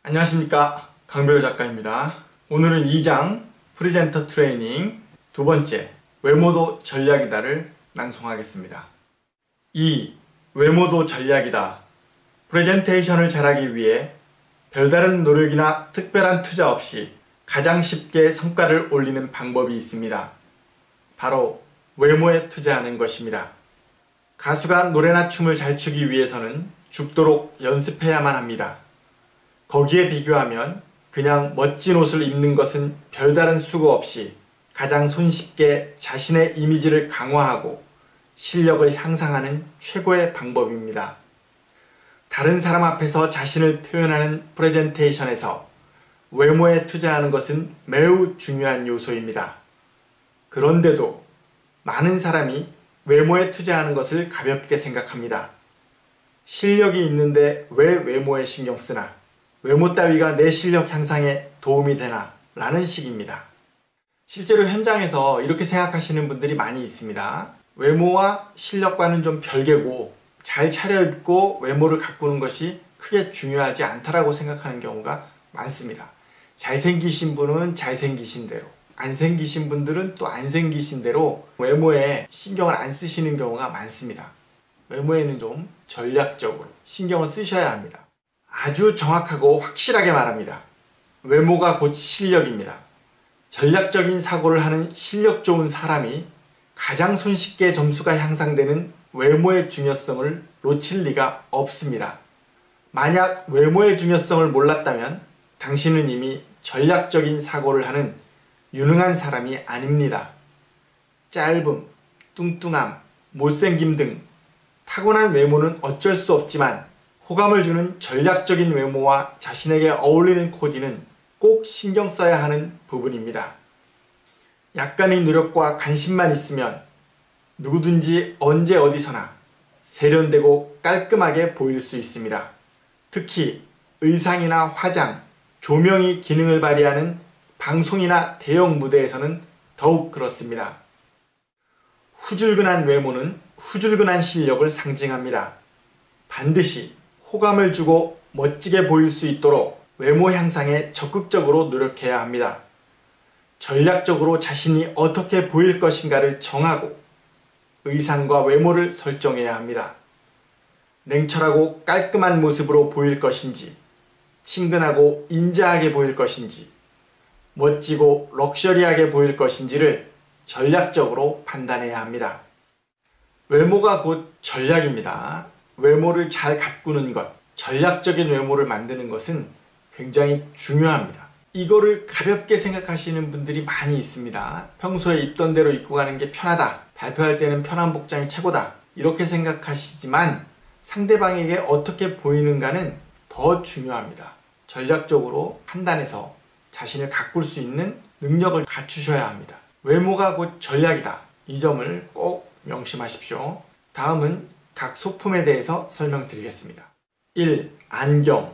안녕하십니까, 강배우 작가입니다. 오늘은 2장 프리젠터 트레이닝 두 번째 외모도 전략이다를 낭송하겠습니다. 2. 외모도 전략이다. 프레젠테이션을 잘하기 위해 별다른 노력이나 특별한 투자 없이 가장 쉽게 성과를 올리는 방법이 있습니다. 바로 외모에 투자하는 것입니다. 가수가 노래나 춤을 잘 추기 위해서는 죽도록 연습해야만 합니다. 거기에 비교하면 그냥 멋진 옷을 입는 것은 별다른 수고 없이 가장 손쉽게 자신의 이미지를 강화하고 실력을 향상하는 최고의 방법입니다. 다른 사람 앞에서 자신을 표현하는 프레젠테이션에서 외모에 투자하는 것은 매우 중요한 요소입니다. 그런데도 많은 사람이 외모에 투자하는 것을 가볍게 생각합니다. 실력이 있는데 왜 외모에 신경 쓰나? 외모 따위가 내 실력 향상에 도움이 되나? 라는 식입니다. 실제로 현장에서 이렇게 생각하시는 분들이 많이 있습니다. 외모와 실력과는 좀 별개고 잘 차려입고 외모를 가꾸는 것이 크게 중요하지 않다라고 생각하는 경우가 많습니다. 잘생기신 분은 잘생기신 대로, 안 생기신 분들은 또 안 생기신 대로 외모에 신경을 안 쓰시는 경우가 많습니다. 외모에는 좀 전략적으로 신경을 쓰셔야 합니다. 아주 정확하고 확실하게 말합니다. 외모가 곧 실력입니다. 전략적인 사고를 하는 실력 좋은 사람이 가장 손쉽게 점수가 향상되는 외모의 중요성을 놓칠 리가 없습니다. 만약 외모의 중요성을 몰랐다면 당신은 이미 전략적인 사고를 하는 유능한 사람이 아닙니다. 짧음, 뚱뚱함, 못생김 등 타고난 외모는 어쩔 수 없지만 호감을 주는 전략적인 외모와 자신에게 어울리는 코디는 꼭 신경 써야 하는 부분입니다. 약간의 노력과 관심만 있으면 누구든지 언제 어디서나 세련되고 깔끔하게 보일 수 있습니다. 특히 의상이나 화장, 조명이 기능을 발휘하는 방송이나 대형 무대에서는 더욱 그렇습니다. 후줄근한 외모는 후줄근한 실력을 상징합니다. 반드시 호감을 주고 멋지게 보일 수 있도록 외모 향상에 적극적으로 노력해야 합니다. 전략적으로 자신이 어떻게 보일 것인가를 정하고 의상과 외모를 설정해야 합니다. 냉철하고 깔끔한 모습으로 보일 것인지, 친근하고 인자하게 보일 것인지, 멋지고 럭셔리하게 보일 것인지를 전략적으로 판단해야 합니다. 외모가 곧 전략입니다. 외모를 잘 가꾸는 것, 전략적인 외모를 만드는 것은 굉장히 중요합니다. 이거를 가볍게 생각하시는 분들이 많이 있습니다. 평소에 입던 대로 입고 가는 게 편하다, 발표할 때는 편한 복장이 최고다, 이렇게 생각하시지만 상대방에게 어떻게 보이는가는 더 중요합니다. 전략적으로 판단해서 자신을 가꿀 수 있는 능력을 갖추셔야 합니다. 외모가 곧 전략이다. 이 점을 꼭 명심하십시오. 다음은 각 소품에 대해서 설명드리겠습니다. 1. 안경.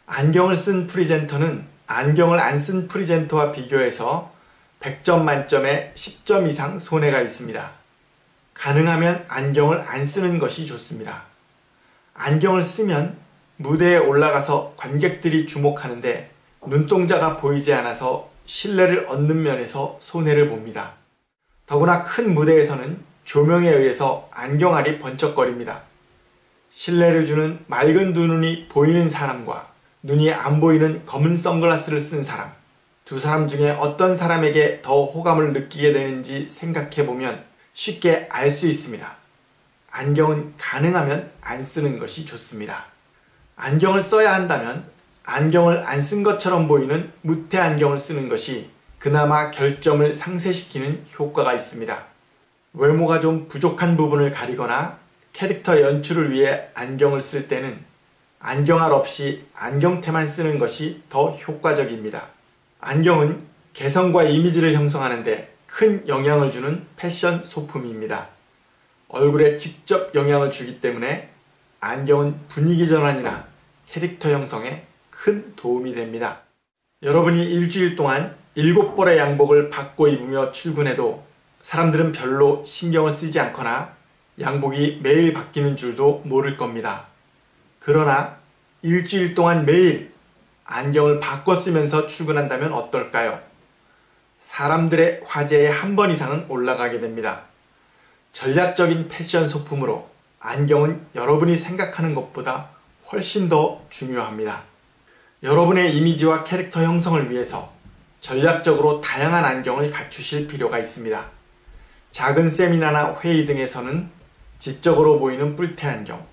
안경을 쓴 프리젠터는 안경을 안 쓴 프리젠터와 비교해서 100점 만점에 10점 이상 손해가 있습니다. 가능하면 안경을 안 쓰는 것이 좋습니다. 안경을 쓰면 무대에 올라가서 관객들이 주목하는데 눈동자가 보이지 않아서 신뢰를 얻는 면에서 손해를 봅니다. 더구나 큰 무대에서는 조명에 의해서 안경알이 번쩍거립니다. 신뢰를 주는 맑은 두 눈이 보이는 사람과 눈이 안 보이는 검은 선글라스를 쓴 사람, 두 사람 중에 어떤 사람에게 더 호감을 느끼게 되는지 생각해보면 쉽게 알 수 있습니다. 안경은 가능하면 안 쓰는 것이 좋습니다. 안경을 써야 한다면 안경을 안 쓴 것처럼 보이는 무태 안경을 쓰는 것이 그나마 결점을 상쇄시키는 효과가 있습니다. 외모가 좀 부족한 부분을 가리거나 캐릭터 연출을 위해 안경을 쓸 때는 안경알 없이 안경테만 쓰는 것이 더 효과적입니다. 안경은 개성과 이미지를 형성하는데 큰 영향을 주는 패션 소품입니다. 얼굴에 직접 영향을 주기 때문에 안경은 분위기 전환이나 캐릭터 형성에 큰 도움이 됩니다. 여러분이 일주일 동안 7벌의 양복을 바꿔 입으며 출근해도 사람들은 별로 신경을 쓰지 않거나 양복이 매일 바뀌는 줄도 모를 겁니다. 그러나 일주일 동안 매일 안경을 바꿔 쓰면서 출근한다면 어떨까요? 사람들의 화제에 한 번 이상은 올라가게 됩니다. 전략적인 패션 소품으로 안경은 여러분이 생각하는 것보다 훨씬 더 중요합니다. 여러분의 이미지와 캐릭터 형성을 위해서 전략적으로 다양한 안경을 갖추실 필요가 있습니다. 작은 세미나나 회의 등에서는 지적으로 보이는 뿔테 안경,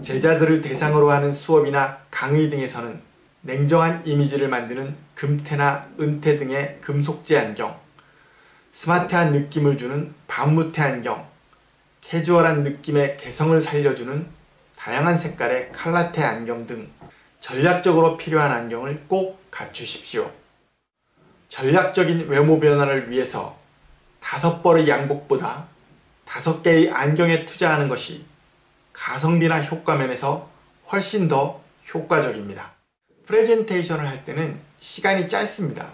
제자들을 대상으로 하는 수업이나 강의 등에서는 냉정한 이미지를 만드는 금테나 은테 등의 금속재 안경, 스마트한 느낌을 주는 반무테 안경, 캐주얼한 느낌의 개성을 살려주는 다양한 색깔의 칼라테 안경 등 전략적으로 필요한 안경을 꼭 갖추십시오. 전략적인 외모 변화를 위해서 5벌의 양복보다 5개의 안경에 투자하는 것이 가성비나 효과면에서 훨씬 더 효과적입니다. 프레젠테이션을 할 때는 시간이 짧습니다.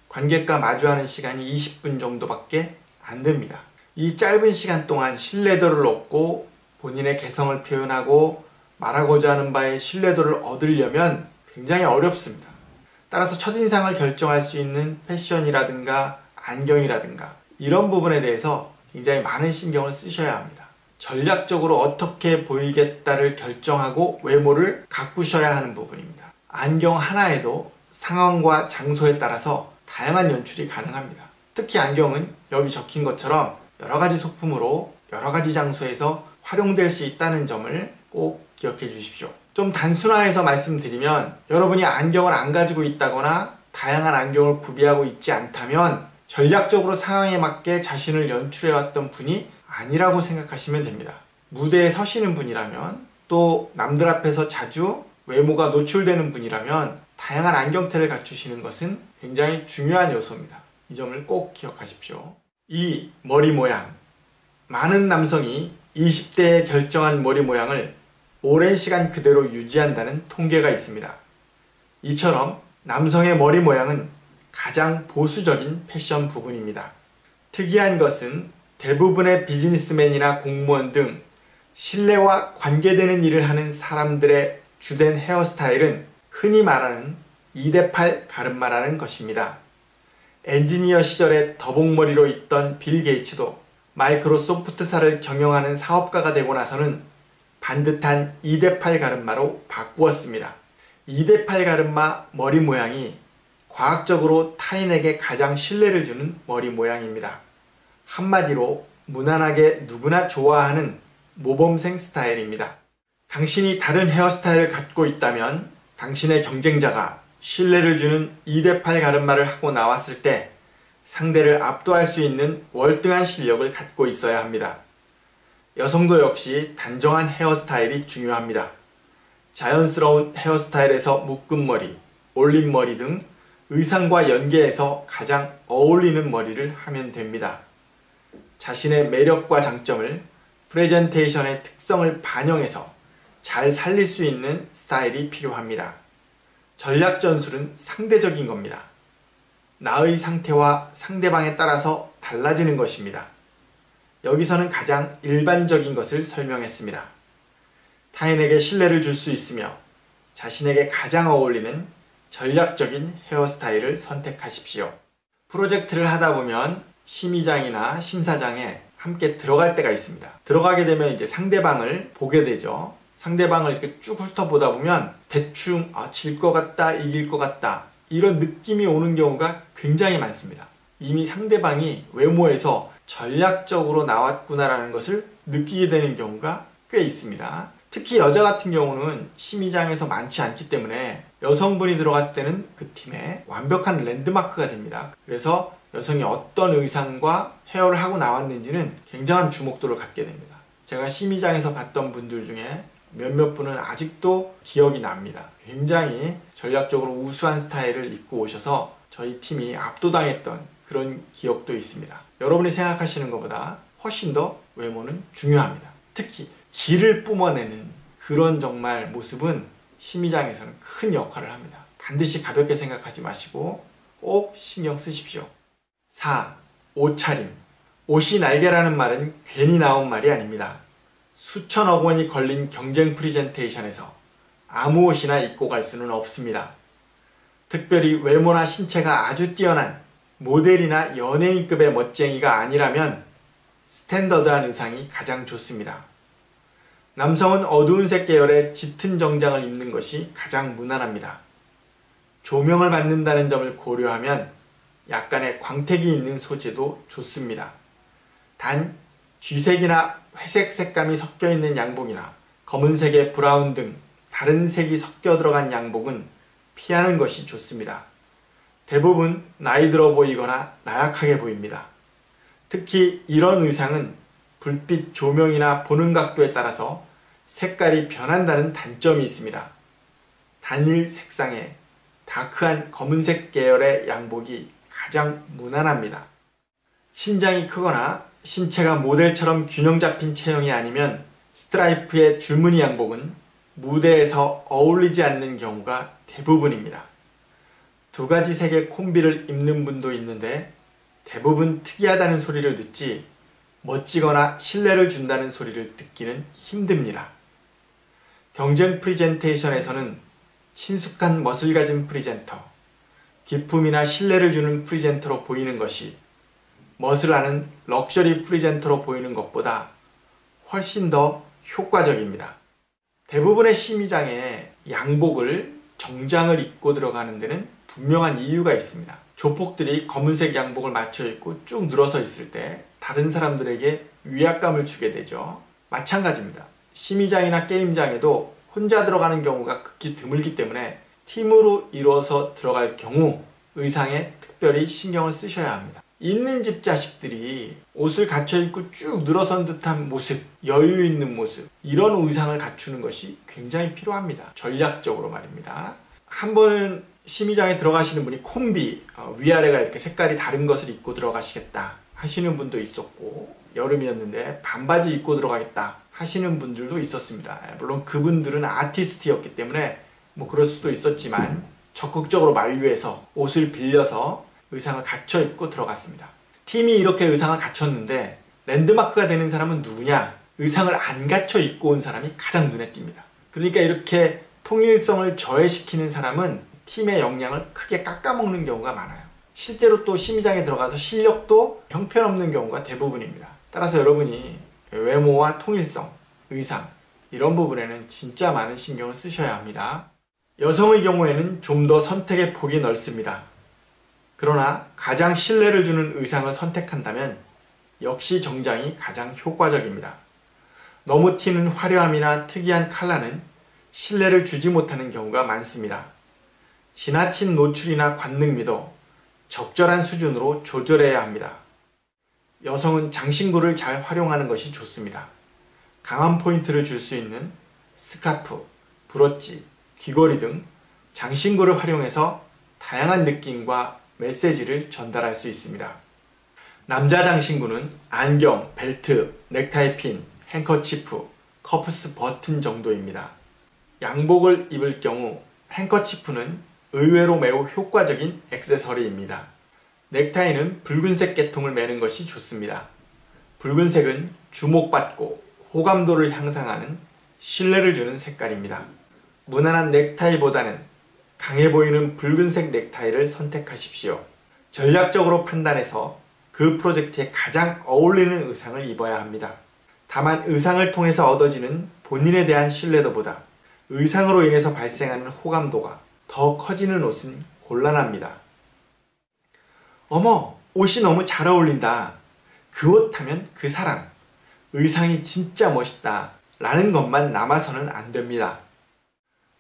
관객과 마주하는 시간이 20분 정도밖에 안 됩니다. 이 짧은 시간 동안 신뢰도를 얻고 본인의 개성을 표현하고 말하고자 하는 바에 신뢰도를 얻으려면 굉장히 어렵습니다. 따라서 첫인상을 결정할 수 있는 패션이라든가 안경이라든가 이런 부분에 대해서 굉장히 많은 신경을 쓰셔야 합니다. 전략적으로 어떻게 보이겠다를 결정하고 외모를 가꾸셔야 하는 부분입니다. 안경 하나에도 상황과 장소에 따라서 다양한 연출이 가능합니다. 특히 안경은 여기 적힌 것처럼 여러가지 소품으로 여러가지 장소에서 활용될 수 있다는 점을 꼭 기억해 주십시오. 좀 단순화해서 말씀드리면 여러분이 안경을 안 가지고 있다거나 다양한 안경을 구비하고 있지 않다면 전략적으로 상황에 맞게 자신을 연출해왔던 분이 아니라고 생각하시면 됩니다. 무대에 서시는 분이라면 또 남들 앞에서 자주 외모가 노출되는 분이라면 다양한 안경테를 갖추시는 것은 굉장히 중요한 요소입니다. 이 점을 꼭 기억하십시오. 2. 머리 모양. 많은 남성이 20대에 결정한 머리 모양을 오랜 시간 그대로 유지한다는 통계가 있습니다. 이처럼 남성의 머리 모양은 가장 보수적인 패션 부분입니다. 특이한 것은 대부분의 비즈니스맨이나 공무원 등 신뢰와 관계되는 일을 하는 사람들의 주된 헤어스타일은 흔히 말하는 2대8 가르마라는 것입니다. 엔지니어 시절에 더벅머리로 있던 빌 게이츠도 마이크로소프트사를 경영하는 사업가가 되고 나서는 반듯한 2대8 가르마로 바꾸었습니다. 2대8 가르마 머리 모양이 과학적으로 타인에게 가장 신뢰를 주는 머리 모양입니다. 한마디로 무난하게 누구나 좋아하는 모범생 스타일입니다. 당신이 다른 헤어스타일을 갖고 있다면 당신의 경쟁자가 신뢰를 주는 2대8 가르마를 하고 나왔을 때 상대를 압도할 수 있는 월등한 실력을 갖고 있어야 합니다. 여성도 역시 단정한 헤어스타일이 중요합니다. 자연스러운 헤어스타일에서 묶음머리, 올림머리 등 의상과 연계해서 가장 어울리는 머리를 하면 됩니다. 자신의 매력과 장점을 프레젠테이션의 특성을 반영해서 잘 살릴 수 있는 스타일이 필요합니다. 전략 전술은 상대적인 겁니다. 나의 상태와 상대방에 따라서 달라지는 것입니다. 여기서는 가장 일반적인 것을 설명했습니다. 타인에게 신뢰를 줄 수 있으며 자신에게 가장 어울리는 전략적인 헤어스타일을 선택하십시오. 프로젝트를 하다 보면 심의장이나 심사장에 함께 들어갈 때가 있습니다. 들어가게 되면 이제 상대방을 보게 되죠. 상대방을 이렇게 쭉 훑어보다 보면 대충 질 것 같다, 이길 것 같다 이런 느낌이 오는 경우가 굉장히 많습니다. 이미 상대방이 외모에서 전략적으로 나왔구나라는 것을 느끼게 되는 경우가 꽤 있습니다. 특히 여자 같은 경우는 심의장에서 많지 않기 때문에 여성분이 들어갔을 때는 그 팀의 완벽한 랜드마크가 됩니다. 그래서 여성이 어떤 의상과 헤어를 하고 나왔는지는 굉장한 주목도를 갖게 됩니다. 제가 심의장에서 봤던 분들 중에 몇몇 분은 아직도 기억이 납니다. 굉장히 전략적으로 우수한 스타일을 입고 오셔서 저희 팀이 압도당했던 그런 기억도 있습니다. 여러분이 생각하시는 것보다 훨씬 더 외모는 중요합니다. 특히 기를 뿜어내는 그런 정말 모습은 심의장에서는 큰 역할을 합니다. 반드시 가볍게 생각하지 마시고 꼭 신경 쓰십시오. 4. 옷차림. 옷이 날개라는 말은 괜히 나온 말이 아닙니다. 수천억 원이 걸린 경쟁 프레젠테이션에서 아무 옷이나 입고 갈 수는 없습니다. 특별히 외모나 신체가 아주 뛰어난 모델이나 연예인급의 멋쟁이가 아니라면 스탠더드한 의상이 가장 좋습니다. 남성은 어두운 색 계열의 짙은 정장을 입는 것이 가장 무난합니다. 조명을 받는다는 점을 고려하면 약간의 광택이 있는 소재도 좋습니다. 단 쥐색이나 회색 색감이 섞여 있는 양복이나 검은색의 브라운 등 다른 색이 섞여 들어간 양복은 피하는 것이 좋습니다. 대부분 나이 들어 보이거나 나약하게 보입니다. 특히 이런 의상은 불빛 조명이나 보는 각도에 따라서 색깔이 변한다는 단점이 있습니다. 단일 색상의 다크한 검은색 계열의 양복이 가장 무난합니다. 신장이 크거나 신체가 모델처럼 균형 잡힌 체형이 아니면 스트라이프의 줄무늬 양복은 무대에서 어울리지 않는 경우가 대부분입니다. 두 가지 색의 콤비를 입는 분도 있는데 대부분 특이하다는 소리를 듣지 멋지거나 신뢰를 준다는 소리를 듣기는 힘듭니다. 경쟁 프리젠테이션에서는 친숙한 멋을 가진 프리젠터, 기품이나 신뢰를 주는 프리젠터로 보이는 것이 멋을 아는 럭셔리 프리젠터로 보이는 것보다 훨씬 더 효과적입니다. 대부분의 심의장에 양복을 정장을 입고 들어가는 데는 분명한 이유가 있습니다. 조폭들이 검은색 양복을 맞춰 입고 쭉 늘어서 있을 때 다른 사람들에게 위압감을 주게 되죠. 마찬가지입니다. 심의장이나 게임장에도 혼자 들어가는 경우가 극히 드물기 때문에 팀으로 이루어서 들어갈 경우 의상에 특별히 신경을 쓰셔야 합니다. 있는 집 자식들이 옷을 갖춰 입고 쭉 늘어선 듯한 모습, 여유 있는 모습, 이런 의상을 갖추는 것이 굉장히 필요합니다. 전략적으로 말입니다. 한 번은 심의장에 들어가시는 분이 콤비, 위아래가 이렇게 색깔이 다른 것을 입고 들어가시겠다 하시는 분도 있었고, 여름이었는데 반바지 입고 들어가겠다 하시는 분들도 있었습니다. 물론 그분들은 아티스트였기 때문에 뭐 그럴 수도 있었지만 적극적으로 만류해서 옷을 빌려서 의상을 갖춰 입고 들어갔습니다. 팀이 이렇게 의상을 갖췄는데 랜드마크가 되는 사람은 누구냐? 의상을 안 갖춰 입고 온 사람이 가장 눈에 띕니다. 그러니까 이렇게 통일성을 저해시키는 사람은 팀의 역량을 크게 깎아먹는 경우가 많아요. 실제로 또 심의장에 들어가서 실력도 형편없는 경우가 대부분입니다. 따라서 여러분이 외모와 통일성, 의상 이런 부분에는 진짜 많은 신경을 쓰셔야 합니다. 여성의 경우에는 좀 더 선택의 폭이 넓습니다. 그러나 가장 신뢰를 주는 의상을 선택한다면 역시 정장이 가장 효과적입니다. 너무 튀는 화려함이나 특이한 컬러는 신뢰를 주지 못하는 경우가 많습니다. 지나친 노출이나 관능미도 적절한 수준으로 조절해야 합니다. 여성은 장신구를 잘 활용하는 것이 좋습니다. 강한 포인트를 줄 수 있는 스카프, 브로치, 귀걸이 등 장신구를 활용해서 다양한 느낌과 메시지를 전달할 수 있습니다. 남자 장신구는 안경, 벨트, 넥타이 핀, 행커치프, 커프스 버튼 정도입니다. 양복을 입을 경우 행커치프는 의외로 매우 효과적인 액세서리입니다. 넥타이는 붉은색 계통을 매는 것이 좋습니다. 붉은색은 주목받고 호감도를 향상하는 신뢰를 주는 색깔입니다. 무난한 넥타이보다는 강해 보이는 붉은색 넥타이를 선택하십시오. 전략적으로 판단해서 그 프로젝트에 가장 어울리는 의상을 입어야 합니다. 다만 의상을 통해서 얻어지는 본인에 대한 신뢰도보다 의상으로 인해서 발생하는 호감도가 더 커지는 옷은 곤란합니다. 어머, 옷이 너무 잘 어울린다. 그 옷 하면 그 사람. 의상이 진짜 멋있다. 라는 것만 남아서는 안 됩니다.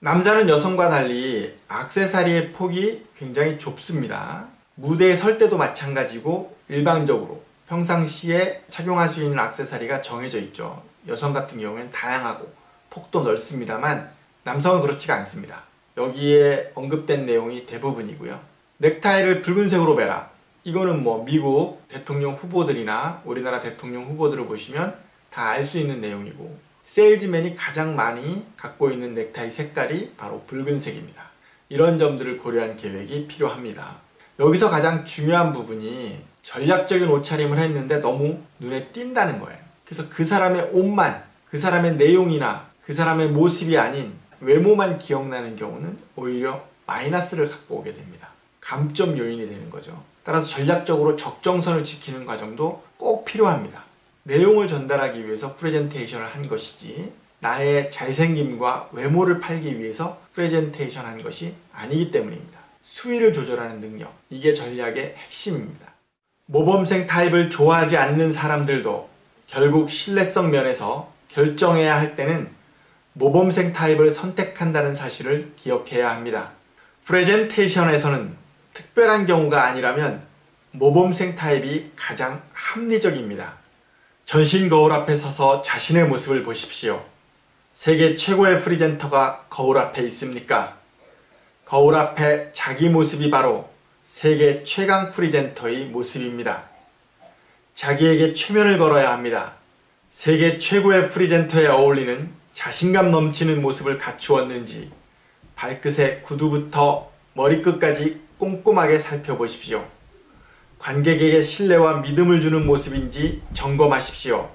남자는 여성과 달리 액세서리의 폭이 굉장히 좁습니다. 무대에 설 때도 마찬가지고 일반적으로 평상시에 착용할 수 있는 액세서리가 정해져 있죠. 여성 같은 경우에는 다양하고 폭도 넓습니다만 남성은 그렇지가 않습니다. 여기에 언급된 내용이 대부분이고요. 넥타이를 붉은색으로 매라. 이거는 뭐 미국 대통령 후보들이나 우리나라 대통령 후보들을 보시면 다 알 수 있는 내용이고, 세일즈맨이 가장 많이 갖고 있는 넥타이 색깔이 바로 붉은색입니다. 이런 점들을 고려한 계획이 필요합니다. 여기서 가장 중요한 부분이 전략적인 옷차림을 했는데 너무 눈에 띈다는 거예요. 그래서 그 사람의 옷만, 그 사람의 내용이나 그 사람의 모습이 아닌 외모만 기억나는 경우는 오히려 마이너스를 갖고 오게 됩니다. 감점 요인이 되는 거죠. 따라서 전략적으로 적정선을 지키는 과정도 꼭 필요합니다. 내용을 전달하기 위해서 프레젠테이션을 한 것이지 나의 잘생김과 외모를 팔기 위해서 프레젠테이션 한 것이 아니기 때문입니다. 수위를 조절하는 능력, 이게 전략의 핵심입니다. 모범생 타입을 좋아하지 않는 사람들도 결국 신뢰성 면에서 결정해야 할 때는 모범생 타입을 선택한다는 사실을 기억해야 합니다. 프레젠테이션에서는 특별한 경우가 아니라면 모범생 타입이 가장 합리적입니다. 전신 거울 앞에 서서 자신의 모습을 보십시오. 세계 최고의 프리젠터가 거울 앞에 있습니까? 거울 앞에 자기 모습이 바로 세계 최강 프리젠터의 모습입니다. 자기에게 최면을 걸어야 합니다. 세계 최고의 프리젠터에 어울리는 자신감 넘치는 모습을 갖추었는지 발끝의 구두부터 머리끝까지 꼼꼼하게 살펴보십시오. 관객에게 신뢰와 믿음을 주는 모습인지 점검하십시오.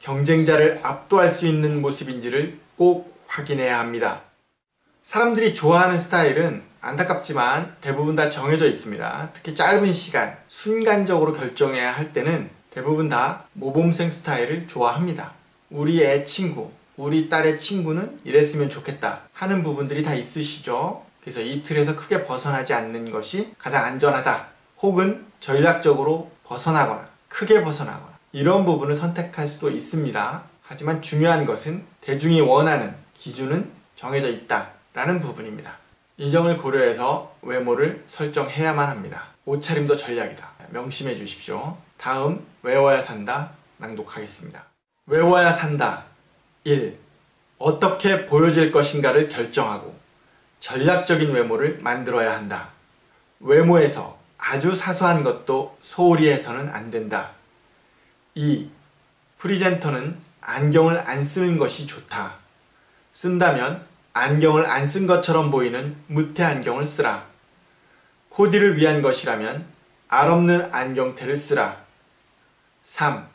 경쟁자를 압도할 수 있는 모습인지를 꼭 확인해야 합니다. 사람들이 좋아하는 스타일은 안타깝지만 대부분 다 정해져 있습니다. 특히 짧은 시간, 순간적으로 결정해야 할 때는 대부분 다 모범생 스타일을 좋아합니다. 우리 애 친구, 우리 딸의 친구는 이랬으면 좋겠다 하는 부분들이 다 있으시죠. 그래서 이 틀에서 크게 벗어나지 않는 것이 가장 안전하다. 혹은 전략적으로 벗어나거나 크게 벗어나거나 이런 부분을 선택할 수도 있습니다. 하지만 중요한 것은 대중이 원하는 기준은 정해져 있다라는 부분입니다. 이 점을 고려해서 외모를 설정해야만 합니다. 옷차림도 전략이다. 명심해 주십시오. 다음 외워야 산다 낭독하겠습니다. 외워야 산다. 1. 어떻게 보여질 것인가를 결정하고 전략적인 외모를 만들어야 한다. 외모에서 아주 사소한 것도 소홀히 해서는 안 된다. 2. 프리젠터는 안경을 안 쓰는 것이 좋다. 쓴다면 안경을 안 쓴 것처럼 보이는 무태 안경을 쓰라. 코디를 위한 것이라면 알 없는 안경테를 쓰라. 3.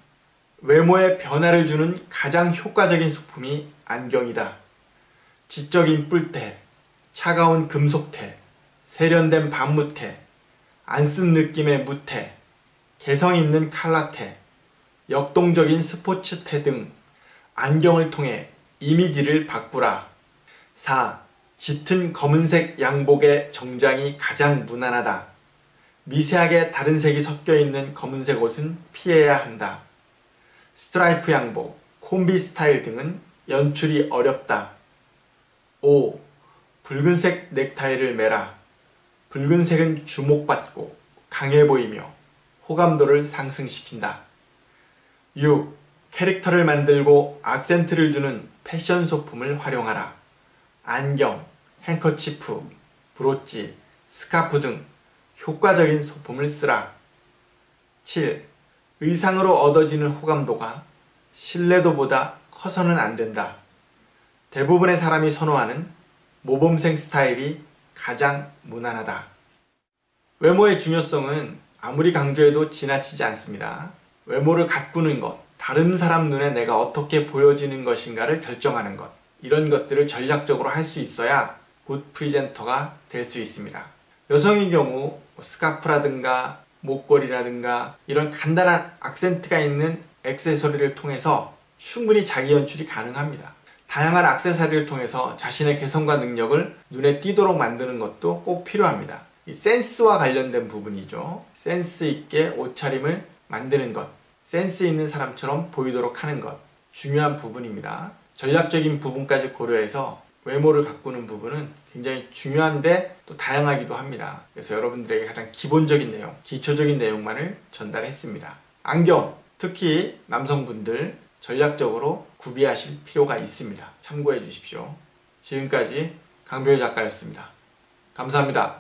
외모에 변화를 주는 가장 효과적인 소품이 안경이다. 지적인 뿔테, 차가운 금속테, 세련된 반무테, 안 쓴 느낌의 무테, 개성 있는 칼라테, 역동적인 스포츠테 등 안경을 통해 이미지를 바꾸라. 4. 짙은 검은색 양복의 정장이 가장 무난하다. 미세하게 다른 색이 섞여 있는 검은색 옷은 피해야 한다. 스트라이프 양복, 콤비 스타일 등은 연출이 어렵다. 5. 붉은색 넥타이를 매라. 붉은색은 주목받고 강해 보이며 호감도를 상승시킨다. 6. 캐릭터를 만들고 악센트를 주는 패션 소품을 활용하라. 안경, 행커치프, 브로치, 스카프 등 효과적인 소품을 쓰라. 7. 의상으로 얻어지는 호감도가 신뢰도보다 커서는 안 된다. 대부분의 사람이 선호하는 모범생 스타일이 가장 무난하다. 외모의 중요성은 아무리 강조해도 지나치지 않습니다. 외모를 가꾸는 것, 다른 사람 눈에 내가 어떻게 보여지는 것인가를 결정하는 것, 이런 것들을 전략적으로 할 수 있어야 굿 프리젠터가 될 수 있습니다. 여성의 경우 스카프라든가 목걸이라든가 이런 간단한 악센트가 있는 액세서리를 통해서 충분히 자기 연출이 가능합니다. 다양한 액세서리를 통해서 자신의 개성과 능력을 눈에 띄도록 만드는 것도 꼭 필요합니다. 이 센스와 관련된 부분이죠. 센스 있게 옷차림을 만드는 것, 센스 있는 사람처럼 보이도록 하는 것, 중요한 부분입니다. 전략적인 부분까지 고려해서 외모를 가꾸는 부분은 굉장히 중요한데 또 다양하기도 합니다. 그래서 여러분들에게 가장 기본적인 내용, 기초적인 내용만을 전달했습니다. 안경, 특히 남성분들 전략적으로 구비하실 필요가 있습니다. 참고해 주십시오. 지금까지 강병희 작가였습니다. 감사합니다.